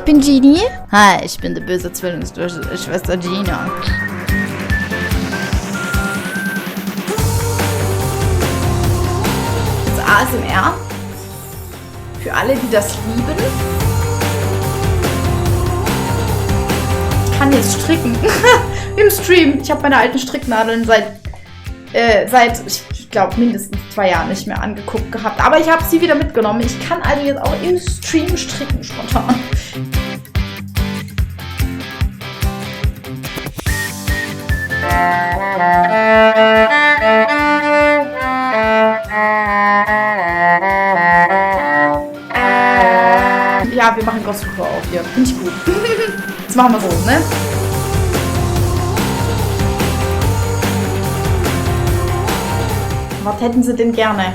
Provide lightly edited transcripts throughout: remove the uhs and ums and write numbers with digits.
Ich bin Genie. Hi, ich bin die böse Zwillingsschwester Gina. Das ASMR. Für alle, die das lieben. Ich kann jetzt stricken. Im Stream. Ich habe meine alten Stricknadeln seit ich glaube, mindestens 2 Jahren nicht mehr angeguckt gehabt. Aber ich habe sie wieder mitgenommen. Ich kann also jetzt auch im Stream stricken spontan. Ja, wir machen Gossip auf hier. Finde ich gut. Jetzt machen wir so, ne? Was hätten Sie denn gerne?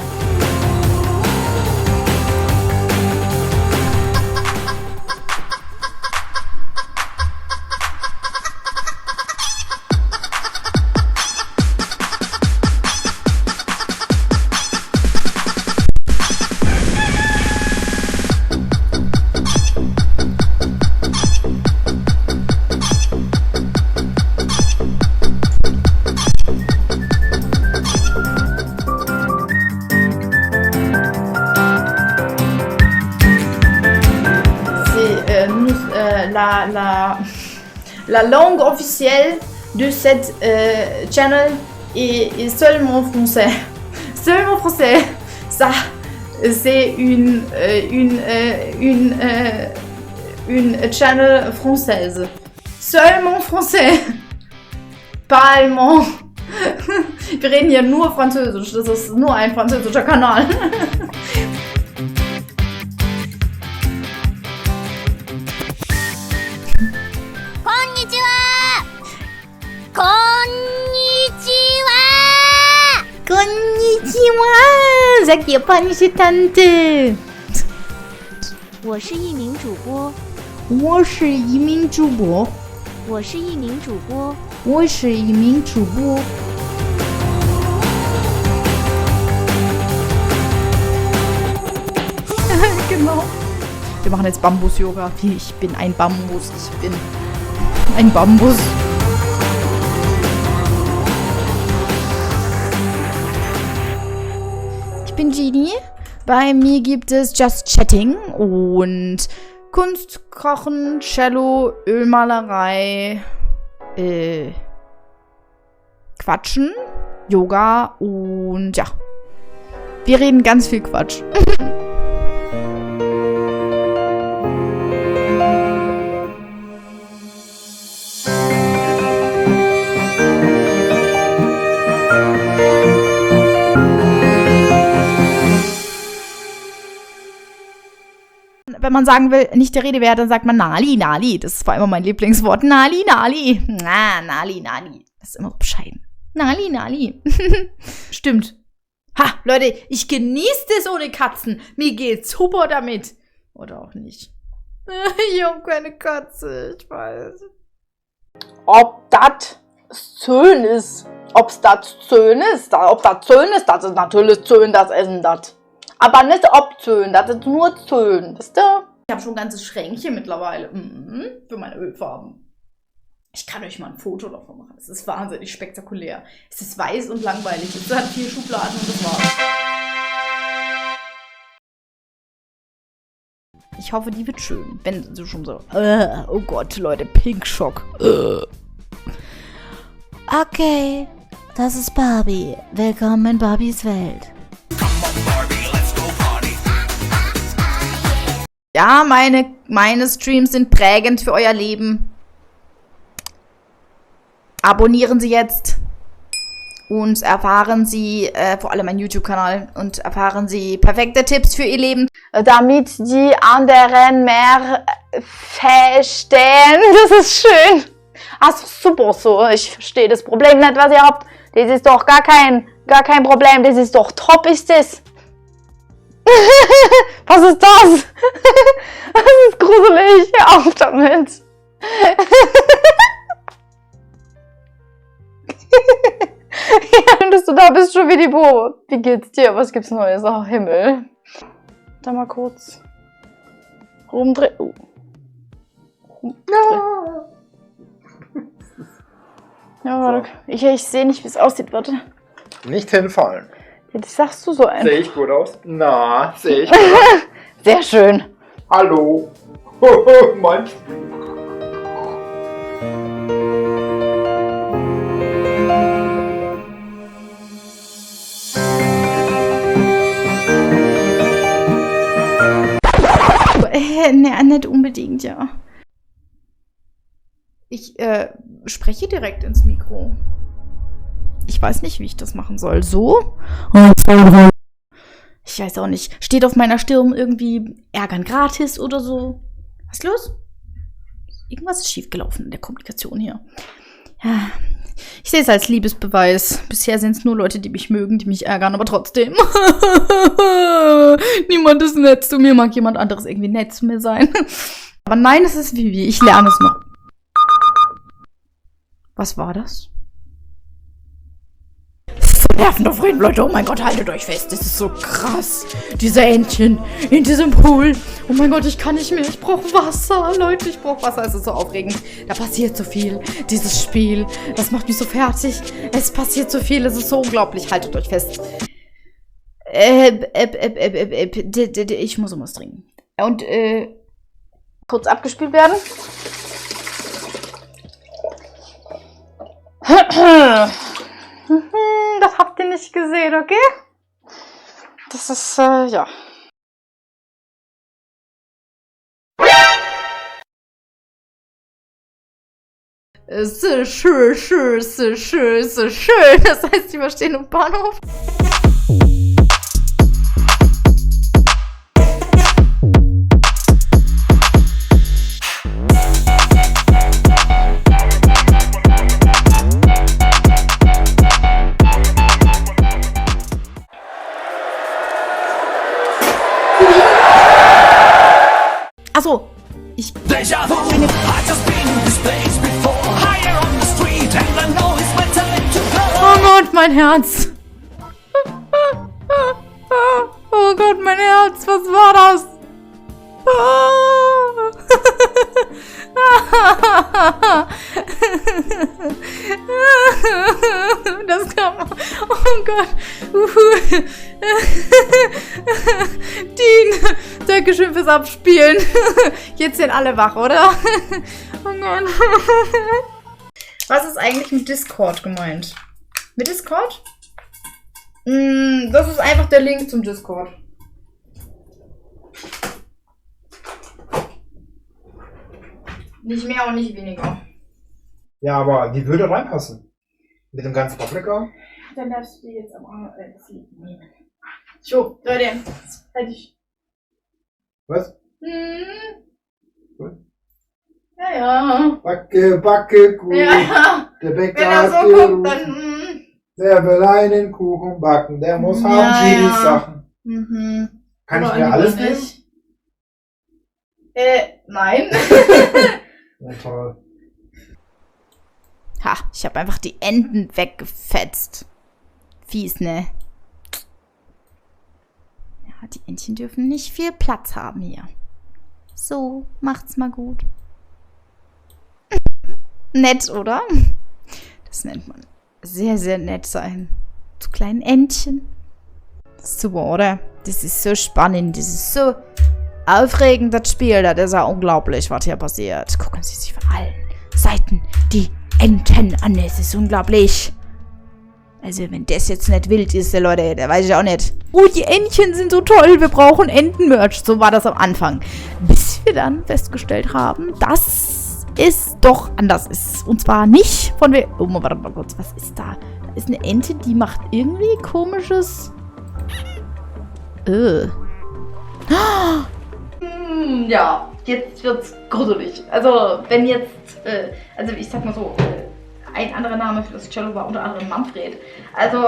La langue officielle de cette channel est seulement français. Seulement français. Ça, c'est une channel française. Seulement français. Pas allemand. Wir reden hier nur Französisch. Das ist nur ein französischer Kanal. Konnichiwa! Sagt die japanische Tante. 我是一名主播。我是一名主播。我是一名主播。我是一名主播。Genau. Wir machen jetzt Bambus-Yoga. Ich bin ein Bambus. Ich bin ein Bambus. Ich bin Genie. Bei mir gibt es Just Chatting und Kunst, Kochen, Cello, Ölmalerei, Quatschen, Yoga und ja. Wir reden ganz viel Quatsch. Wenn man sagen will, nicht der Rede wert, dann sagt man Nali, Nali. Das war immer mein Lieblingswort. Nali, Nali. Na, Nali, Nali. Das ist immer so bescheiden. Nali, Nali. Stimmt. Ha, Leute, ich genieße das ohne Katzen. Mir geht's super damit. Oder auch nicht. Ich habe keine Katze, ich weiß. Ob das schön ist. Ob das schön ist. Ob das schön ist, das ist natürlich schön, das Essen das. Aber nicht obzön, das ist nur Zön, wisst ihr? Ich habe schon ein ganzes Schränkchen mittlerweile für meine Ölfarben. Ich kann euch mal ein Foto davon machen. Es ist wahnsinnig spektakulär. Es ist weiß und langweilig. Es hat 4 Schubladen und das war's. Ich hoffe, die wird schön. Wenn sie schon so... oh Gott, Leute, Pink Schock. Okay, das ist Barbie. Willkommen in Barbies Welt. Ja, meine Streams sind prägend für euer Leben. Abonnieren Sie jetzt und erfahren Sie, vor allem meinen YouTube-Kanal, und erfahren Sie perfekte Tipps für Ihr Leben. Damit die anderen mehr verstehen. Das ist schön. Ach, super so. Ich verstehe das Problem nicht, was ihr habt. Das ist doch gar kein Problem. Das ist doch top, ist das. Was ist das? Das ist gruselig. Hör auf damit. Ja, dass du da bist, schon wie die Bo. Wie geht's dir? Was gibt's Neues? Oh, Himmel. Da mal kurz rumdrehen. Ja, warte. Ich sehe nicht, wie es aussieht, warte. Nicht hinfallen. Jetzt sagst du so ein. Sehe ich gut aus? Na, sehe ich gut aus. Sehr schön. Hallo. Mein Ne, nicht unbedingt, ja. Ich spreche direkt ins Mikro. Ich weiß nicht, wie ich das machen soll. So? Ich weiß auch nicht. Steht auf meiner Stirn irgendwie Ärgern gratis oder so? Was ist los? Irgendwas ist schiefgelaufen in der Kommunikation hier. Ja. Ich sehe es als Liebesbeweis. Bisher sind es nur Leute, die mich mögen, die mich ärgern, aber trotzdem. Niemand ist nett zu mir. Mag jemand anderes irgendwie nett zu mir sein? Aber nein, es ist Vivi. Ich lerne es noch. Was war das? So nervenaufreibend, Leute. Oh mein Gott, haltet euch fest. Das ist so krass. Diese Entchen in diesem Pool. Oh mein Gott, ich kann nicht mehr. Ich brauche Wasser. Leute, ich brauche Wasser. Es ist so aufregend. Da passiert so viel. Dieses Spiel, das macht mich so fertig. Es passiert so viel. Es ist so unglaublich. Haltet euch fest. Ich muss was trinken. Und, Kurz abgespielt werden. Das habt ihr nicht gesehen, okay? Das ist, ja. So schön, schön, so schön, so schön. Das heißt, wir stehen am Bahnhof. Achso, ich... Oh Gott, mein Herz. Oh Gott, mein Herz, was war das? Das kann man... Oh Gott. Dean, Dankeschön fürs Abspielen. Jetzt sind alle wach, oder? Oh Gott. Was ist eigentlich mit Discord gemeint? Mit Discord? Das ist einfach der Link zum Discord. Nicht mehr und nicht weniger. Ja, aber die würde reinpassen. Mit dem ganzen Paprika. Dann darfst du jetzt aber das Lied nehmen. So, Leute, fertig. Was? Gut. Ja. Backe, backe, Kuchen. Ja. Der Bäcker Wenn er hat so gerufen. guckt, dann. Der will einen Kuchen backen. Der muss Ja, haben die ja. Sachen. Kann ich mir alles nehmen? Nein. Ja, toll. Ha, ich habe einfach die Enden weggefetzt. Fies, ne? Ja, die Entchen dürfen nicht viel Platz haben hier. So, macht's mal gut. Nett, oder? Das nennt man sehr, sehr nett sein. Zu kleinen Entchen. Super, oder? Das ist so spannend. Das ist so aufregend, das Spiel. Das ist ja unglaublich, was hier passiert. Gucken Sie sich von allen Seiten die Enten an. Es ist unglaublich. Also, wenn das jetzt nicht wild ist, Leute, da weiß ich auch nicht. Oh, die Entchen sind so toll. Wir brauchen Entenmerch. So war das am Anfang. Bis wir dann festgestellt haben, dass es doch anders ist. Und zwar nicht von wir... Oh, warte mal kurz. Was ist da? Da ist eine Ente, die macht irgendwie komisches... Ja, jetzt wird's gruselig. Also, wenn jetzt... also, ich sag mal so... ein anderer Name für das Cello war unter anderem Manfred. Also,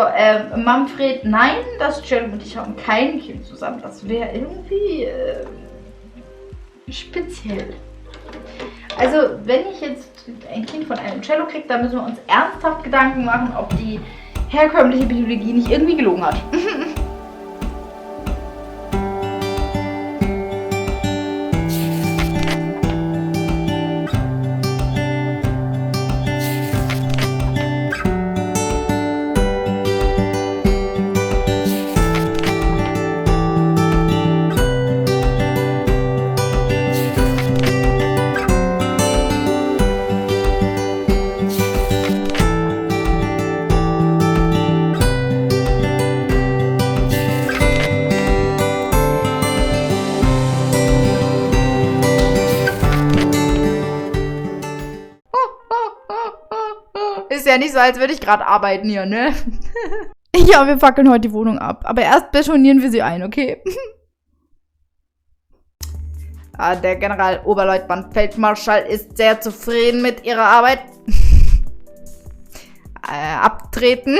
Manfred, nein, das Cello und ich haben kein Kind zusammen. Das wäre irgendwie speziell. Also, wenn ich jetzt ein Kind von einem Cello kriege, dann müssen wir uns ernsthaft Gedanken machen, ob die herkömmliche Biologie nicht irgendwie gelogen hat. ja nicht so, als würde ich gerade arbeiten hier, ne? Ja, wir fackeln heute die Wohnung ab. Aber erst betonieren wir sie ein, okay? Der Generaloberleutnant Feldmarschall ist sehr zufrieden mit ihrer Arbeit. Abtreten.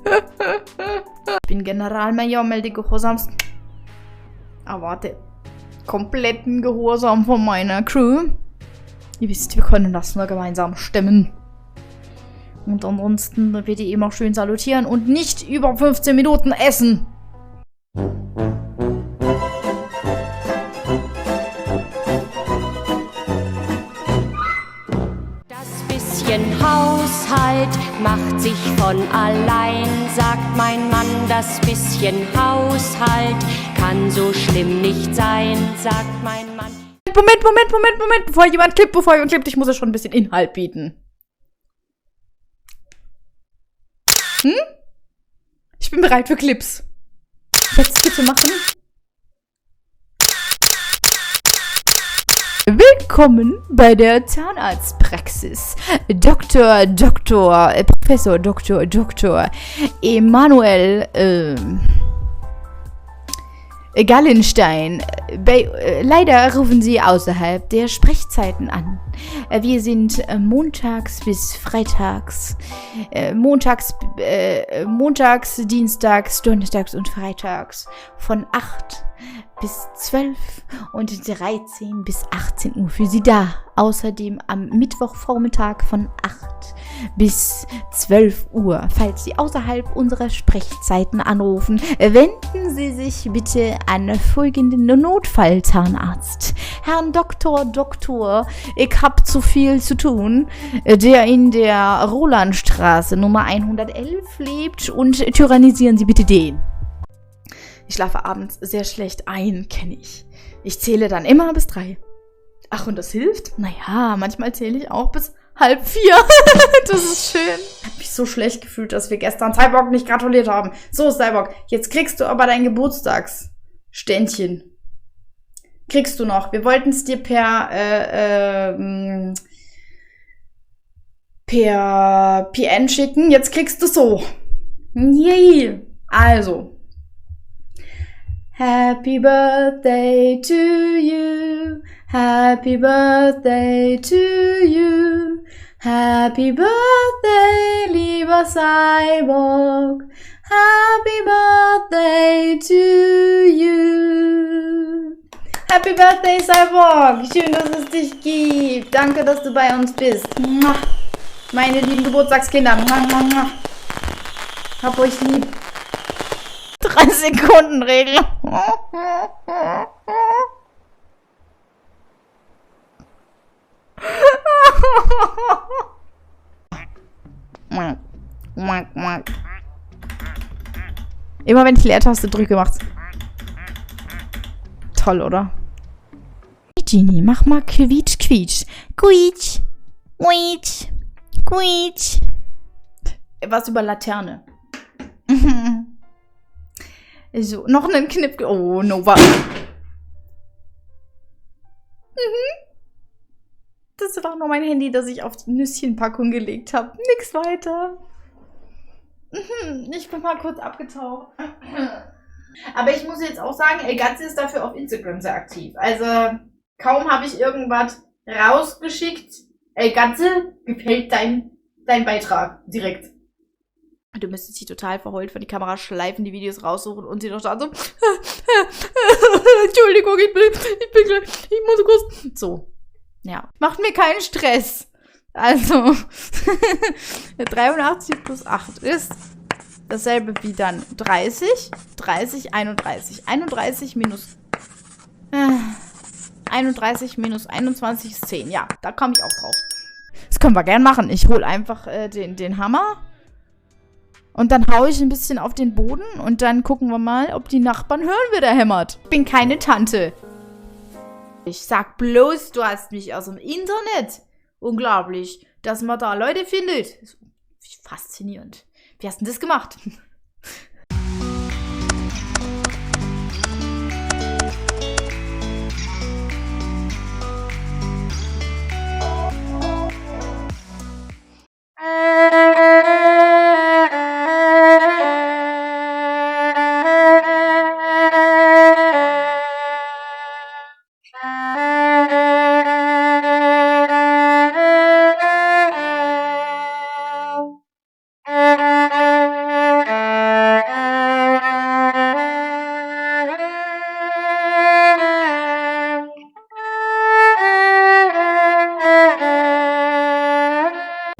Ich bin Generalmajor, melde Gehorsams. Erwarte kompletten Gehorsam von meiner Crew. Ihr wisst, wir können das nur gemeinsam stemmen. Und ansonsten bitte immer schön salutieren und nicht über 15 Minuten essen. Das bisschen Haushalt macht sich von allein, sagt mein Mann. Das bisschen Haushalt kann so schlimm nicht sein, sagt mein Mann. Moment. Bevor jemand klippt, ich muss ja schon ein bisschen Inhalt bieten. Ich bin bereit für Clips. Jetzt bitte machen. Willkommen bei der Zahnarztpraxis. Professor Dr. Emanuel Gallenstein. Leider rufen Sie außerhalb der Sprechzeiten an. Wir sind montags bis freitags, montags, dienstags, donnerstags und freitags von 8 bis 12 und 13 bis 18 Uhr für Sie da. Außerdem am Mittwochvormittag von 8 bis 12 Uhr. Falls Sie außerhalb unserer Sprechzeiten anrufen, wenden Sie sich bitte an folgenden Notfallzahnarzt. Herrn Doktor, ich hab zu viel zu tun, der in der Rolandstraße Nummer 111 lebt, und tyrannisieren Sie bitte den. Ich schlafe abends sehr schlecht ein, kenne ich. Ich zähle dann immer bis 3. Ach, und das hilft? Naja, manchmal zähle ich auch bis 3:30. Das ist schön. Ich habe mich so schlecht gefühlt, dass wir gestern Cyborg nicht gratuliert haben. So, Cyborg, jetzt kriegst du aber dein Geburtstagsständchen. Kriegst du noch. Wir wollten es dir per PN schicken. Jetzt kriegst du so. Yay. Also. Happy birthday to you. Happy birthday to you. Happy birthday, lieber Cyborg. Happy birthday to you. Happy birthday, Cyborg. Schön, dass es dich gibt. Danke, dass du bei uns bist. Meine lieben Geburtstagskinder. Hab euch lieb. 3-Sekunden-Regel. Immer wenn ich Leertaste drücke, macht's. Toll, oder? Genie, mach mal quietsch, quietsch. Quietsch. Quietsch. Quietsch. Was über Laterne. So, noch einen Knipp. Oh, Nova. Das ist auch noch mein Handy, das ich auf die Nüsschenpackung gelegt habe. Nix weiter. Ich bin mal kurz abgetaucht. Aber ich muss jetzt auch sagen, El Gatze ist dafür auf Instagram sehr aktiv. Also, kaum habe ich irgendwas rausgeschickt. El Gatze, gefällt dein Beitrag direkt. Du müsstest dich total verheult vor die Kamera schleifen, die Videos raussuchen und sie doch da so. Entschuldigung, ich bin gleich, ich muss kurz. So. Ja. Macht mir keinen Stress. Also, 83 plus 8 ist dasselbe wie dann 30, 30, 31. 31 minus 21 ist 10. Ja, da komme ich auch drauf. Das können wir gern machen. Ich hole einfach den Hammer. Und dann haue ich ein bisschen auf den Boden und dann gucken wir mal, ob die Nachbarn hören, wie der hämmert. Ich bin keine Tante. Ich sag bloß, du hast mich aus dem Internet. Unglaublich, dass man da Leute findet. Faszinierend. Wie hast du denn das gemacht?